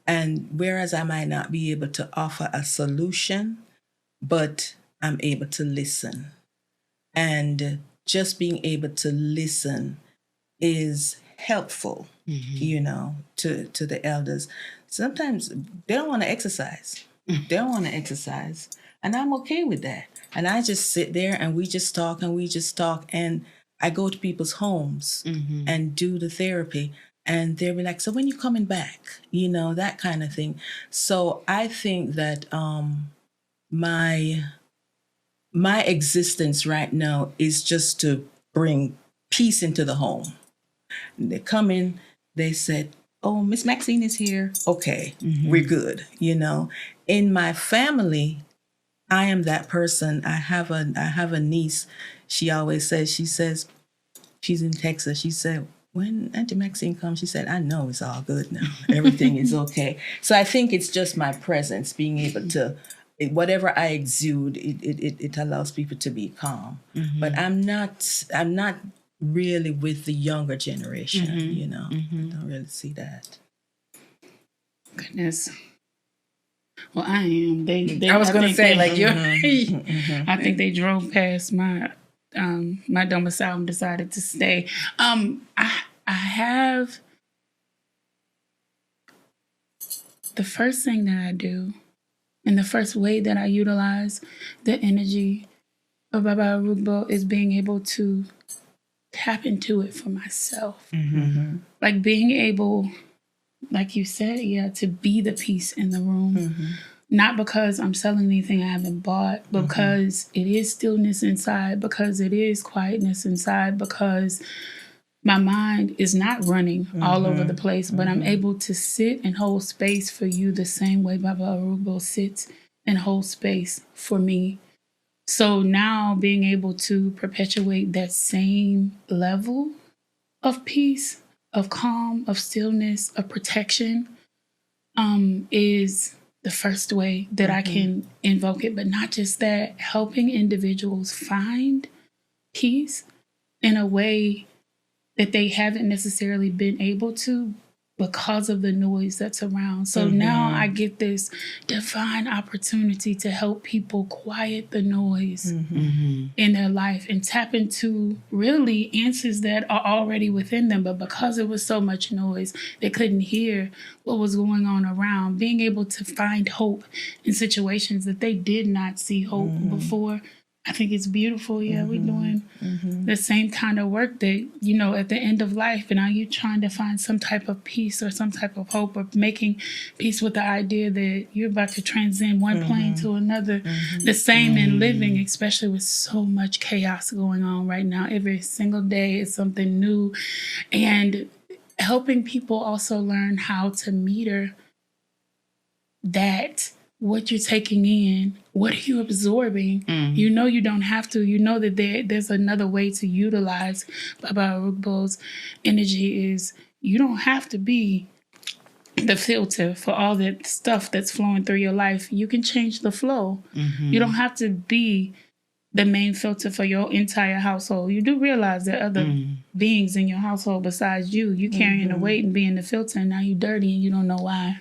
Speaker 2: And whereas I might not be able to offer a solution, but I'm able to listen. And just being able to listen is helpful, to the elders. Sometimes they don't want to exercise. They don't want to exercise. And I'm okay with that. And I just sit there and we just talk. And I go to people's homes and do the therapy. And they'll be like, so when you coming back? That kind of thing. So I think that my existence right now is just to bring peace into the home. They come in, they said, oh, Miss Maxine is here. Okay, we're good. In my family, I am that person. I have a niece. She always says, she's in Texas. She said, when Auntie Maxine comes, she said, I know it's all good now. Everything is okay. So I think it's just my presence, being able to, whatever I exude, it allows people to be calm. But I'm not really with the younger generation, I don't really see that.
Speaker 1: Goodness. Well, I am.
Speaker 3: I was going to say, like, you're.
Speaker 1: I think they drove past my my domicile and decided to stay. I have the first thing that I do, and the first way that I utilize the energy of Baba Arugbo is being able to tap into it for myself. Like being able, like you said, to be the peace in the room. Not because I'm selling anything I haven't bought, but because it is stillness inside, because it is quietness inside, because my mind is not running all over the place, but I'm able to sit and hold space for you the same way Baba Arugbo sits and holds space for me. So now being able to perpetuate that same level of peace, of calm, of stillness, of protection, is the first way that I can invoke it. But not just that, helping individuals find peace in a way that they haven't necessarily been able to because of the noise that's around. So now I get this divine opportunity to help people quiet the noise in their life and tap into really answers that are already within them. But because it was so much noise, they couldn't hear what was going on around. Being able to find hope in situations that they did not see hope before. I think it's beautiful. Yeah, we're doing the same kind of work that, at the end of life, and are you trying to find some type of peace or some type of hope, or making peace with the idea that you're about to transcend one plane to another. The same in living, especially with so much chaos going on right now. Every single day is something new. And helping people also learn how to meter that. What you're taking in, what are you absorbing? You know you don't have to. You know that there's another way to utilize Baba Arugbo's energy. Is you don't have to be the filter for all that stuff that's flowing through your life. You can change the flow. You don't have to be the main filter for your entire household. You do realize there are other beings in your household besides you. You carrying the weight and being the filter, and now you dirty and you don't know why.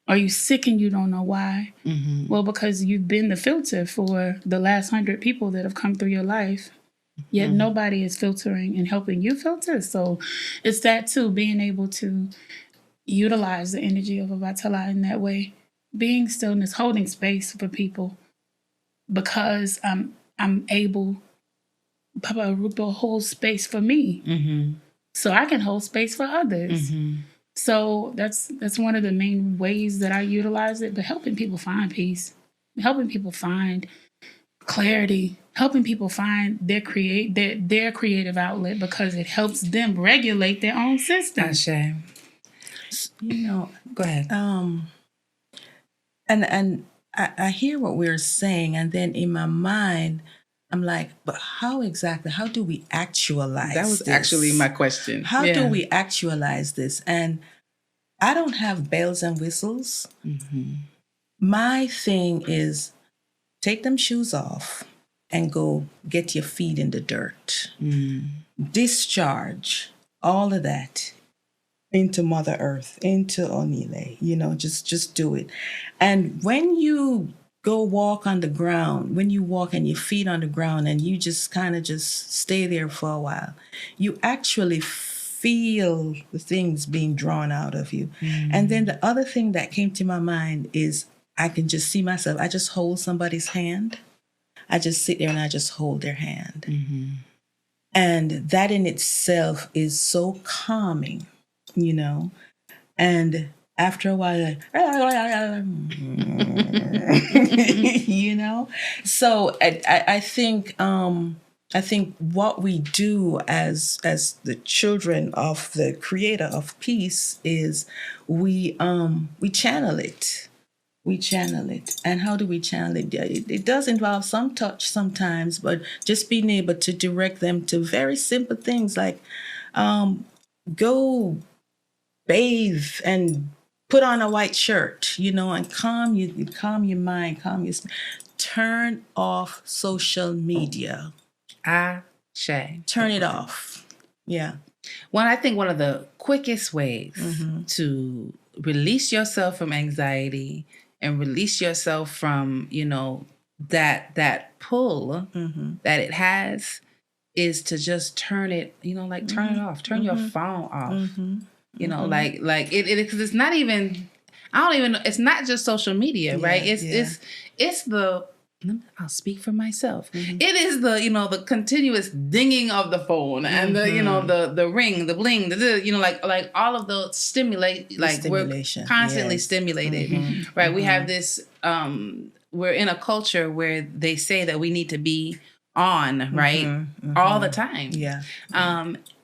Speaker 1: Are you sick and you don't know why? Well, because you've been the filter for the last 100 people that have come through your life. Yet nobody is filtering and helping you filter. So it's that too, being able to utilize the energy of Obatala in that way. Being stillness, holding space for people. Because I'm able, Papa Arugbo holds space for me. So I can hold space for others. So that's one of the main ways that I utilize it, but helping people find peace, helping people find clarity, helping people find their creative outlet, because it helps them regulate their own system.
Speaker 3: Ashe. Go ahead.
Speaker 2: And I hear what we're saying, and then in my mind, I'm like, but how do we actualize
Speaker 3: That was
Speaker 2: this?
Speaker 3: actually my question.
Speaker 2: How do we actualize this? And I don't have bells and whistles. My thing is take them shoes off and go get your feet in the dirt. Discharge all of that into Mother Earth, into Onile, just do it. And when you go walk on the ground, when you walk and your feet on the ground and you just kind of just stay there for a while, you actually feel the things being drawn out of you. And then the other thing that came to my mind is I can just see myself. I just hold somebody's hand. I just sit there and I just hold their hand. And that in itself is so calming, and after a while, So I think what we do as the children of the Creator of peace is we channel it. We channel it. And how do we channel it? It does involve some touch sometimes, but just being able to direct them to very simple things like go bathe and put on a white shirt, and calm your mind, turn off social media. Turn it off. Yeah.
Speaker 3: Well, I think one of the quickest ways to release yourself from anxiety and release yourself from, that pull that it has is to just turn it, turn it off, turn your phone off. Because it's not even, I don't even know, it's not just social media, right? It's the, I'll speak for myself. It is the, the continuous dinging of the phone and the, the ring, the bling, like all of those stimulate, like we're constantly stimulated, right? We have this, we're in a culture where they say that we need to be on, right? All the time.
Speaker 2: Yeah.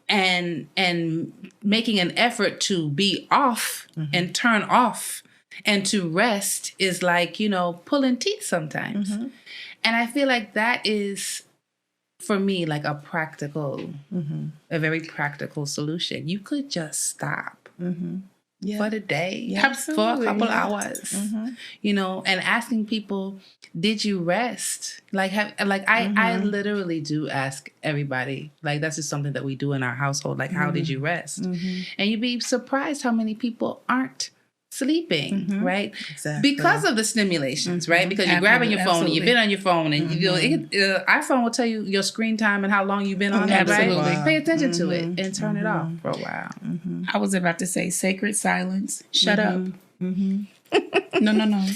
Speaker 3: And making an effort to be off and turn off and to rest is like, pulling teeth sometimes. And I feel like that is for me, like a very practical solution. You could just stop for the day, for a couple hours, you know, and asking people, did you rest? Like, I literally do ask everybody, like, that's just something that we do in our household. Like, how did you rest? And you'd be surprised how many people aren't sleeping, right?
Speaker 2: Exactly.
Speaker 3: Because of the stimulations, right? Because you're grabbing your phone and you've been on your phone and you know, iPhone will tell you your screen time and how long you've been on it, right?
Speaker 1: Wow.
Speaker 3: Pay attention to it and turn it off for a while.
Speaker 1: I was about to say sacred silence. Shut up. No.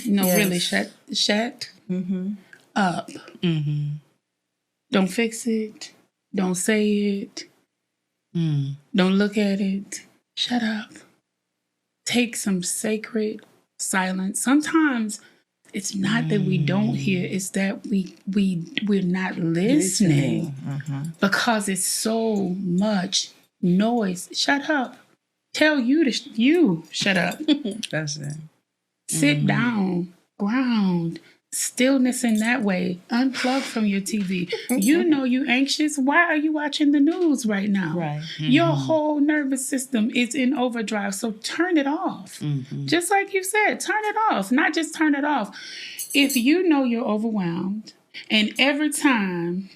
Speaker 1: Yes. Really, shut up. Don't fix it. Don't say it. Don't look at it. Shut up. Take some sacred silence. Sometimes it's not that we don't hear, it's that we're not listening because it's so much noise. Shut up. Tell you to you shut up.
Speaker 2: That's it.
Speaker 1: Sit down, ground, stillness in that way. Unplug from your TV. You know you anxious. Why are you watching the news right now?
Speaker 2: Right.
Speaker 1: Your whole nervous system is in overdrive. So turn it off. Just like you said, turn it off. Not just turn it off. If you know you're overwhelmed and every time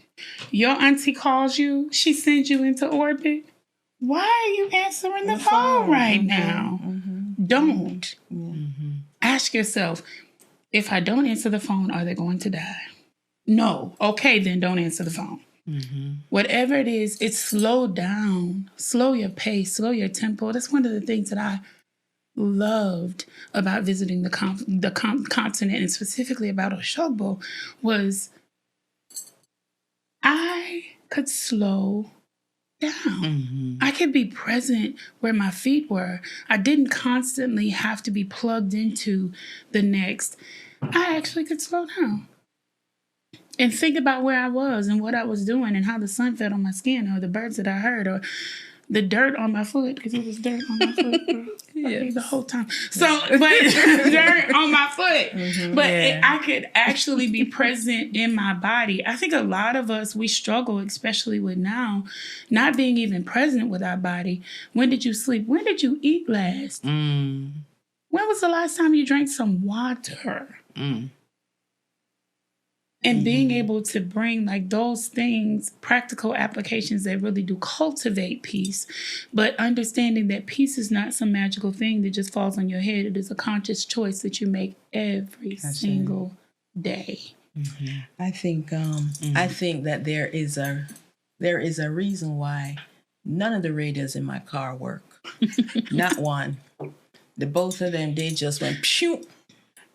Speaker 1: your auntie calls you, she sends you into orbit, why are you answering the phone right now? Don't. Ask yourself, if I don't answer the phone, are they going to die? No. Okay, then don't answer the phone. Whatever it is, it's slow down. Slow your pace, slow your tempo. That's one of the things that I loved about visiting the continent and specifically about Oshogbo was I could slow down. I could be present where my feet were. I didn't constantly have to be plugged into the next. I actually could slow down and think about where I was and what I was doing and how the sun fell on my skin or the birds that I heard or the dirt on my foot, because it was dirt on my foot the whole time. So, but dirt on my foot. But I could actually be present in my body. I think a lot of us, we struggle, especially with now, not being even present with our body. When did you sleep? When did you eat last? When was the last time you drank some water? And being able to bring like those things, practical applications that really do cultivate peace, but understanding that peace is not some magical thing that just falls on your head. It is a conscious choice that you make every single day.
Speaker 2: I think that there is a reason why none of the radios in my car work. Not one. The both of them, they just went pshoo,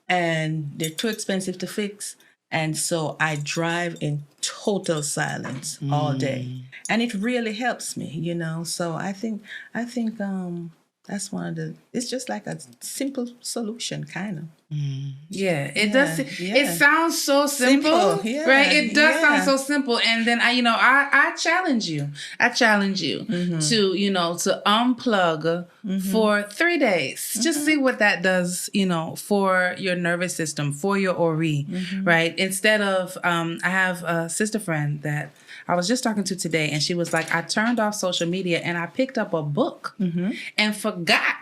Speaker 2: and they're too expensive to fix. And so I drive in total silence all day. And it really helps me, you know. So I think that's one of the, it's just like a simple solution, kind of.
Speaker 3: Yeah, it does. Yeah. It sounds so simple, right? It does sound so simple. And then I challenge you. I challenge you to, to unplug for 3 days. Just see what that does, for your nervous system, for your Ori, right? Instead of, I have a sister friend that I was just talking to today, and she was like, I turned off social media and I picked up a book and forgot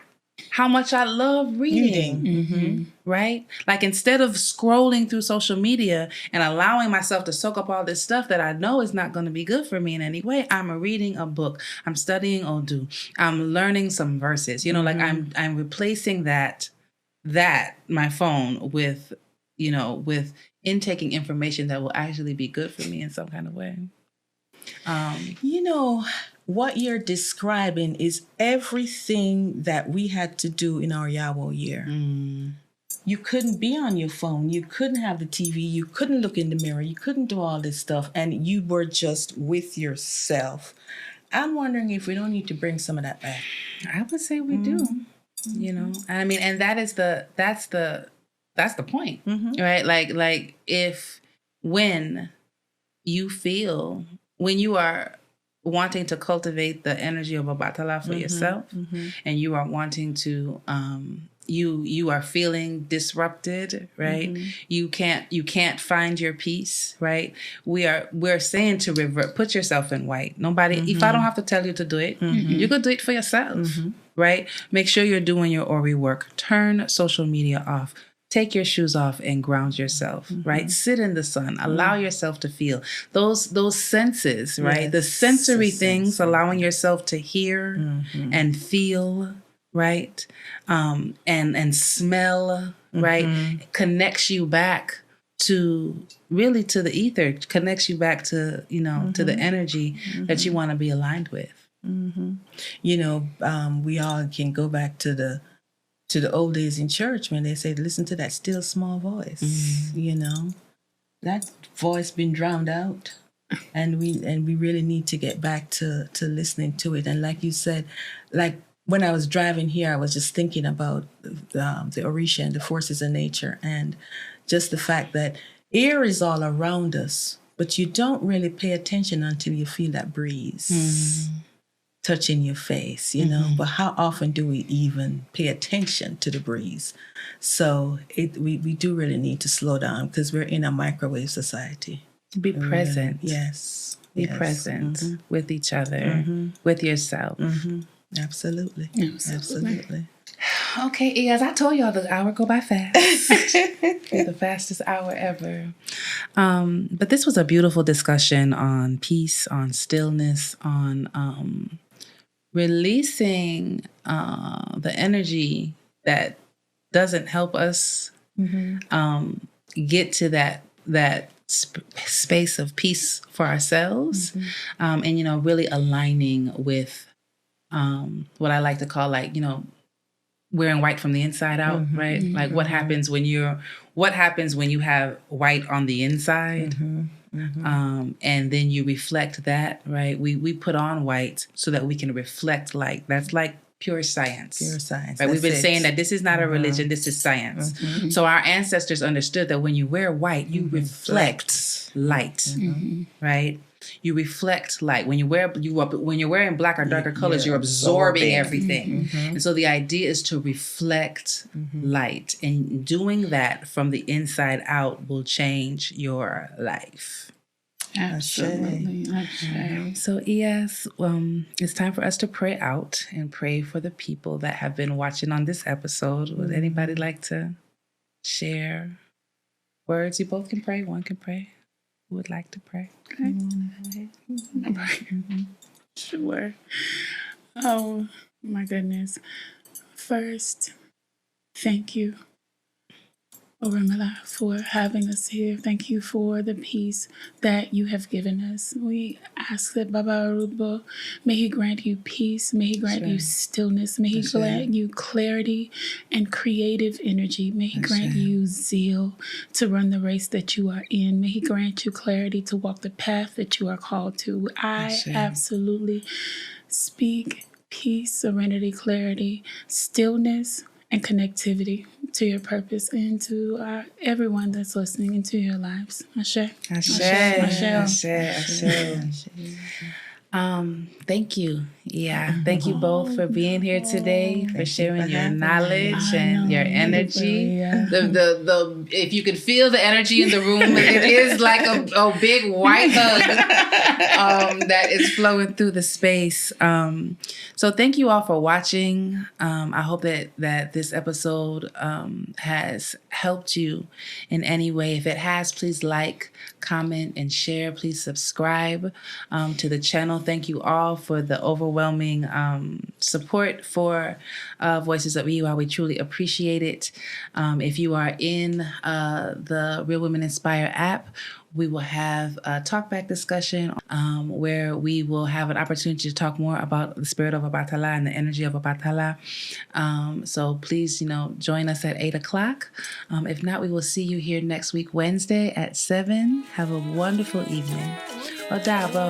Speaker 3: how much I love reading. Right? Like, instead of scrolling through social media and allowing myself to soak up all this stuff that I know is not going to be good for me in any way, I'm reading a book. I'm studying Odu. I'm learning some verses. Like I'm replacing that my phone with intaking information that will actually be good for me in some kind of way.
Speaker 2: What you're describing is everything that we had to do in our IWA year. You couldn't be on your phone. You couldn't have the TV. You couldn't look in the mirror. You couldn't do all this stuff. And you were just with yourself. I'm wondering if we don't need to bring some of that back.
Speaker 3: I would say we do. I mean, and that's the point, right? Like when you are wanting to cultivate the energy of Obatala for yourself, and you are wanting to you are feeling disrupted, right? You can't find your peace, right? We're saying to revert, put yourself in white. Nobody, if I don't have to tell you to do it, you can do it for yourself, right? Make sure you're doing your Ori work. Turn social media off. Take your shoes off and ground yourself, right? Sit in the sun. Allow yourself to feel those senses, right?
Speaker 2: Yes,
Speaker 3: the sensory
Speaker 2: the
Speaker 3: things,
Speaker 2: sensory.
Speaker 3: allowing yourself to hear and feel, right? And smell, right? Connects you back to really to the ether, connects you back to, to the energy that you want to be aligned with.
Speaker 2: We all can go back to the old days in church when they said, listen to that still small voice. That voice been drowned out, and we really need to get back to listening to it. And like you said, like when I was driving here, I was just thinking about the Orisa and the forces of nature, and just the fact that air is all around us, but you don't really pay attention until you feel that breeze touching your face, but how often do we even pay attention to the breeze? So we do really need to slow down, because we're in a microwave society.
Speaker 3: Be present.
Speaker 2: Yes.
Speaker 3: Be present with each other, with yourself.
Speaker 2: Absolutely.
Speaker 3: Okay, as I told y'all, the hour go by fast. The fastest hour ever. But this was a beautiful discussion on peace, on stillness, on releasing the energy that doesn't help us get to that space of peace for ourselves, and really aligning with what I like to call, wearing white from the inside out, right? Like what happens when you have white on the inside, and then you reflect that, right? We put on white so that we can reflect light. That's like pure science. Right? We've been saying that this is not a religion, this is science. So our ancestors understood that when you wear white, you reflect light, right? You reflect light. When you're wearing black or darker colors, you're absorbing everything. And so the idea is to reflect light, and doing that from the inside out will change your life.
Speaker 1: Absolutely.
Speaker 3: So yes, it's time for us to pray out and pray for the people that have been watching on this episode. Would anybody like to share words? You both can pray. One can pray. Who would like to pray?
Speaker 1: Okay. Sure. Oh, my goodness. First, thank you, Orimala, for having us here. Thank you for the peace that you have given us. We ask that Baba Aruba, may he grant you peace, may he grant you stillness, may he grant you clarity and creative energy, may he grant you zeal to run the race that you are in, may he grant you clarity to walk the path that you are called to. I absolutely speak peace, serenity, clarity, stillness, and connectivity to your purpose and to everyone that's listening into your lives. Ashe.
Speaker 3: Thank you. Yeah. Thank you both for being here today, for sharing your knowledge and your energy. The if you could feel the energy in the room, it is like a big white hug that is flowing through the space. So thank you all for watching. I hope that this episode has helped you in any way. If it has, please like, comment, and share. Please subscribe to the channel. Thank you all for the overwhelming support for Voices of IWA. We truly appreciate it. If you are in the Real Women Inspire app, we will have a talkback discussion where we will have an opportunity to talk more about the spirit of Obatala and the energy of Obatala. So please, join us at 8:00. If not, we will see you here next week, Wednesday at 7. Have a wonderful evening. Odabo.